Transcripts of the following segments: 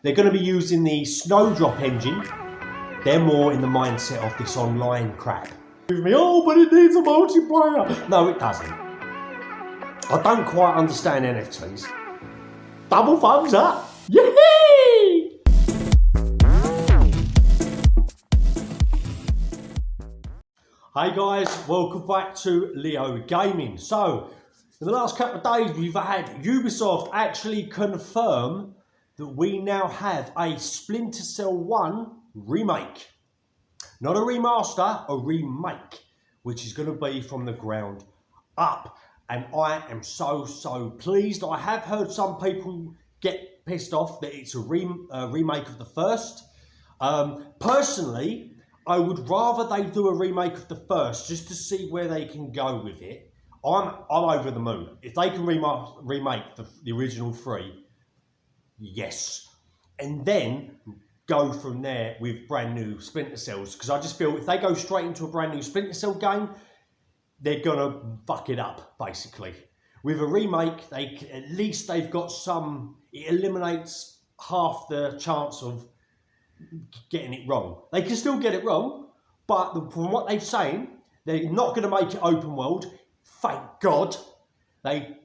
They're going to be using the Snowdrop engine. They're more in the mindset of this online crap. Oh, but it needs a multiplayer. No, it doesn't. I don't quite understand NFTs. Double thumbs up. Yay! Hey guys, welcome back to Leo Gaming. So, in the last couple of days, we've had Ubisoft actually confirm that we now have a Splinter Cell 1 remake. Not a remaster, a remake, which is going to be from the ground up. And I am so pleased. I have heard some people get pissed off that it's a remake of the first. Personally, I would rather they do a remake of the first just to see where they can go with it. I'm over the moon. If they can remake the original 3, yes. And then go from there with brand new Splinter Cells. Because I just feel if they go straight into a brand new Splinter Cell game, they're gonna fuck it up, basically. With a remake, at least they've got some, it eliminates half the chance of getting it wrong. They can still get it wrong, but from what they're saying, they're not going to make it open world. Thank God. They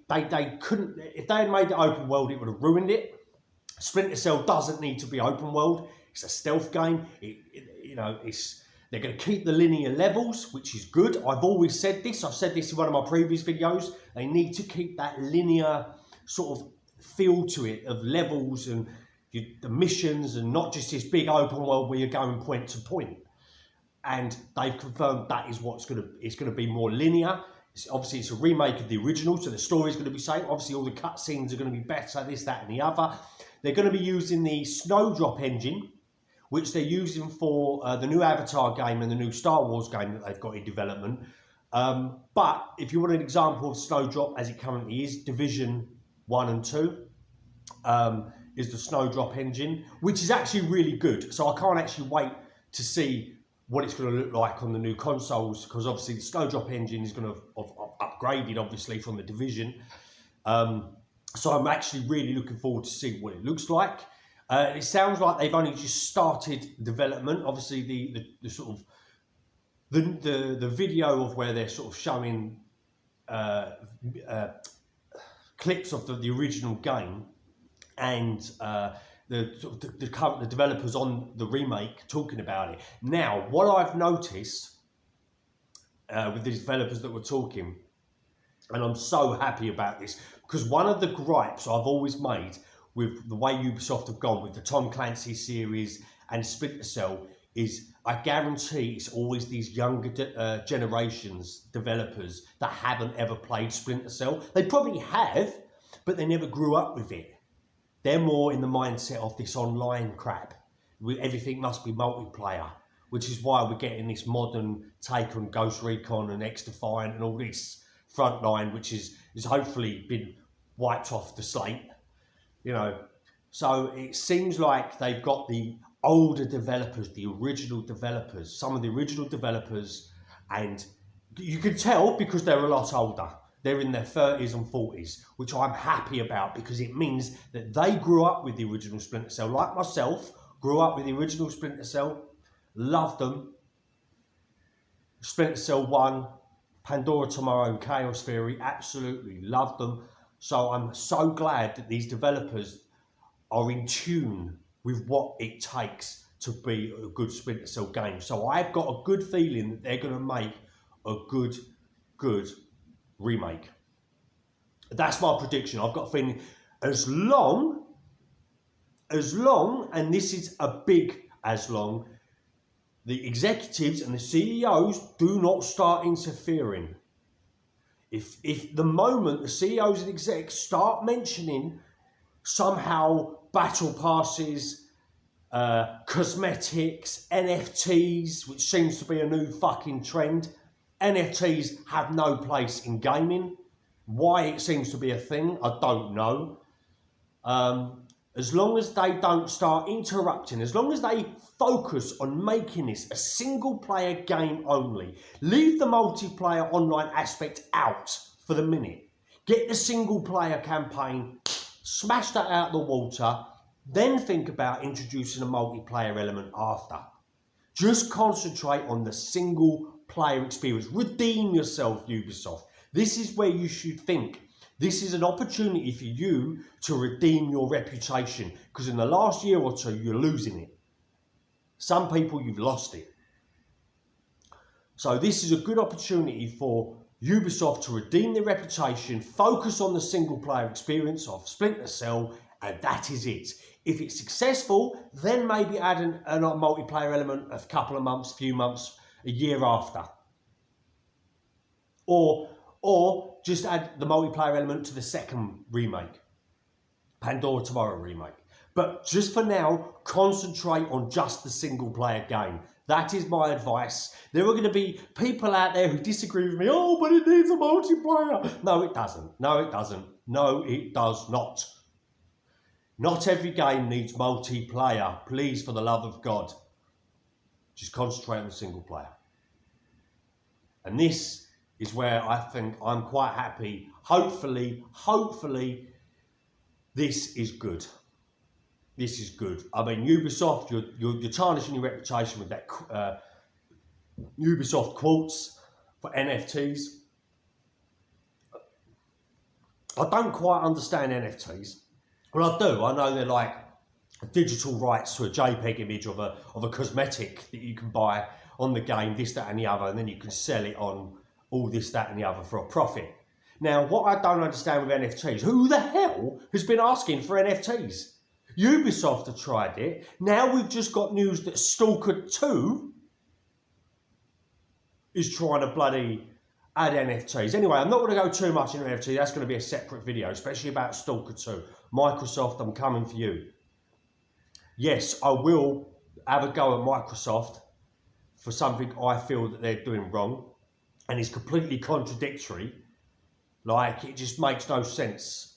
couldn't. If they had made it open world, it would have ruined it. Splinter Cell doesn't need to be open world. It's a stealth game. They're going to keep the linear levels, which is good. I've always said this. I've said this in one of my previous videos. They need to keep that linear sort of feel to it of levels and the missions, and not just this big open world where you're going point to point. And they've confirmed that is what's going to be more linear. Obviously, it's a remake of the original, so the story's going to be the same. Obviously, all the cutscenes are going to be better, this, that, and the other. They're going to be using the Snowdrop engine, which they're using for the new Avatar game and the new Star Wars game that they've got in development. But if you want an example of Snowdrop as it currently is, Division 1 and 2, is the Snowdrop engine, which is actually really good. So I can't actually wait to see what it's going to look like on the new consoles, because obviously the Snowdrop engine is going to have upgraded, obviously, from the Division. So I'm actually really looking forward to see what it looks like. It sounds like they've only just started development. Obviously, the sort of the video of where they're sort of showing clips of the original game, and the developers on the remake talking about it. Now, what I've noticed with the developers that were talking, and I'm so happy about this, because one of the gripes I've always made with the way Ubisoft have gone with the Tom Clancy series and Splinter Cell is, I guarantee it's always these younger generations developers that haven't ever played Splinter Cell. They probably have, but they never grew up with it. They're more in the mindset of this online crap. Everything must be multiplayer, which is why we're getting this modern take on Ghost Recon and X-Defiant and all this Frontline, which is hopefully been wiped off the slate. So it seems like they've got the older developers, the original developers, some of the original developers, and you can tell because they're a lot older. They're in their 30s and 40s, which I'm happy about, because it means that they grew up with the original Splinter Cell. Like myself, grew up with the original Splinter Cell, loved them. Splinter Cell 1, Pandora tomorrow, and Chaos Theory, absolutely loved them. So I'm so glad that these developers are in tune with what it takes to be a good Splinter Cell game. So I've got a good feeling that they're going to make a good remake. That's my prediction. I've got a feeling as long, and this is a big as long, the executives and the CEOs do not start interfering. If the moment the CEOs and execs start mentioning somehow battle passes, cosmetics, NFTs, which seems to be a new fucking trend. NFTs have no place in gaming. Why it seems to be a thing, I don't know. As long as they don't start interrupting, as long as they focus on making this a single player game only, leave the multiplayer online aspect out for the minute, get the single player campaign, smash that out of the water, Then think about introducing a multiplayer element after. Just concentrate on the single player experience. Redeem yourself, Ubisoft. This is where you should think. This is an opportunity for you to redeem your reputation, because in the last year or two, you're losing it. Some people, you've lost it. So this is a good opportunity for Ubisoft to redeem their reputation, focus on the single player experience of Splinter Cell, and that is it. If it's successful, then maybe add a multiplayer element a couple of months, few months, a year after. Or just add the multiplayer element to the second remake, Pandora Tomorrow remake. But just for now, concentrate on just the single player game. That is my advice. There are going to be people out there who disagree with me. Oh, but it needs a multiplayer. No, it doesn't. No, it doesn't. No, it does not. Not every game needs multiplayer. Please, for the love of God, just concentrate on the single player. And this is where I think I'm quite happy. Hopefully, this is good. This is good. I mean, Ubisoft, you're tarnishing your reputation with that Ubisoft quotes for NFTs. I don't quite understand NFTs. Well, I do. I know they're like digital rights to a JPEG image of a cosmetic that you can buy on the game, this, that, and the other, and then you can sell it on all this, that, and the other for a profit. Now, what I don't understand with NFTs, who the hell has been asking for NFTs? Ubisoft have tried it. Now we've just got news that Stalker 2 is trying to bloody add NFTs. Anyway, I'm not going to go too much into NFT. That's going to be a separate video, especially about Stalker 2. Microsoft, I'm coming for you. Yes, I will have a go at Microsoft for something I feel that they're doing wrong, and it's completely contradictory. Like, it just makes no sense.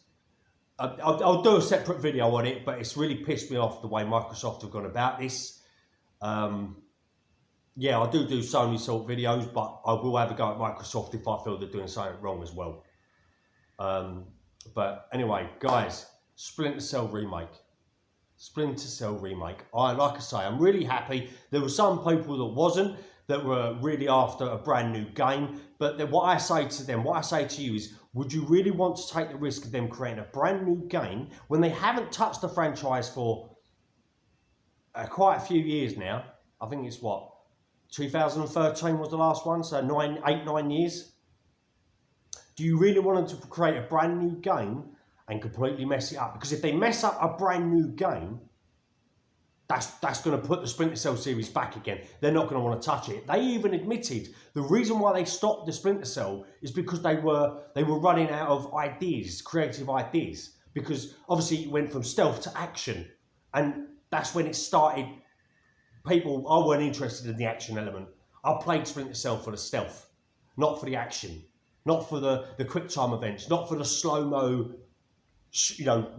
I'll do a separate video on it, but it's really pissed me off the way Microsoft have gone about this. Yeah, I do Sony sort of videos, but I will have a go at Microsoft if I feel they're doing something wrong as well. But anyway, guys, Splinter Cell Remake. Splinter Cell Remake. Like I say, I'm really happy. There were some people that were really after a brand new game. But then what I say to them, what I say to you is, would you really want to take the risk of them creating a brand new game when they haven't touched the franchise for quite a few years now? I think it's what, 2013 was the last one, so 9 years. Do you really want them to create a brand new game and completely mess it up? Because if they mess up a brand new game, that's going to put the Splinter Cell series back again. They're not going to want to touch it. They even admitted the reason why they stopped the Splinter Cell is because they were running out of ideas, creative ideas. Because obviously it went from stealth to action, and that's when it started. I weren't interested in the action element. I played Splinter Cell for the stealth, not for the action, not for the quick time events, not for the slow-mo,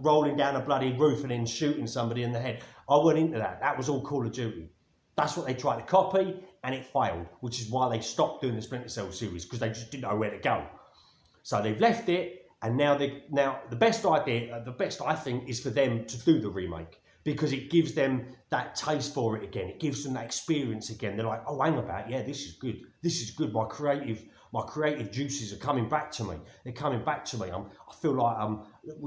rolling down a bloody roof and then shooting somebody in the head. I went into that. That was all Call of Duty. That's what they tried to copy, and it failed, which is why they stopped doing the Splinter Cell series, because they just didn't know where to go. So they've left it, and now the best idea, the best I think, is for them to do the remake, because it gives them that taste for it again. It gives them that experience again. They're like, oh, hang about, yeah, this is good. This is good. My creative juices are coming back to me. They're coming back to me. I feel like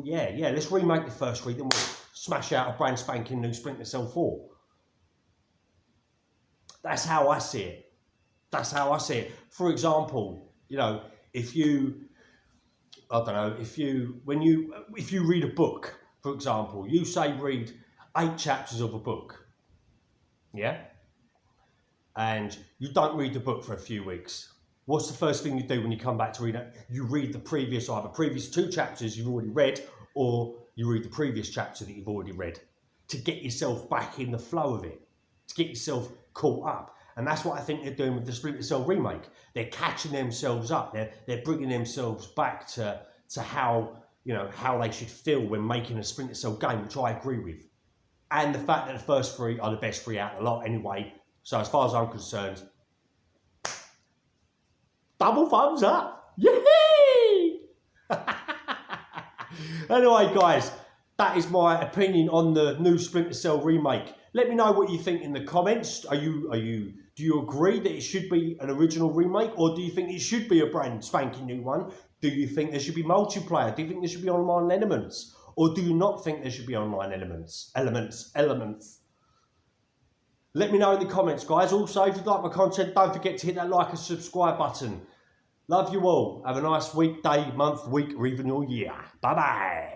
yeah. Let's remake the first three, then we'll smash out a brand spanking new Splinter Cell 4. That's how I see it. That's how I see it. For example, if you read a book, for example, you say read 8 chapters of a book, yeah, and you don't read the book for a few weeks. What's the first thing you do when you come back to read it? You read the previous 2 chapters you've already read, or you read the previous chapter that you've already read, to get yourself back in the flow of it, to get yourself caught up. And that's what I think they're doing with the Splinter Cell remake. They're catching themselves up. They're bringing themselves back to how they should feel when making a Splinter Cell game, which I agree with. And the fact that the first 3 are the best 3 out of the lot anyway. So as far as I'm concerned, double thumbs up. Yay! Anyway, guys, that is my opinion on the new Splinter Cell remake. Let me know what you think in the comments. Do you agree that it should be an original remake, or do you think it should be a brand spanking new one? Do you think there should be multiplayer? Do you think there should be online elements? Or do you not think there should be online elements? Let me know in the comments, guys. Also, if you like my content, don't forget to hit that like and subscribe button. Love you all. Have a nice week, day, month, week, or even your year. Bye-bye.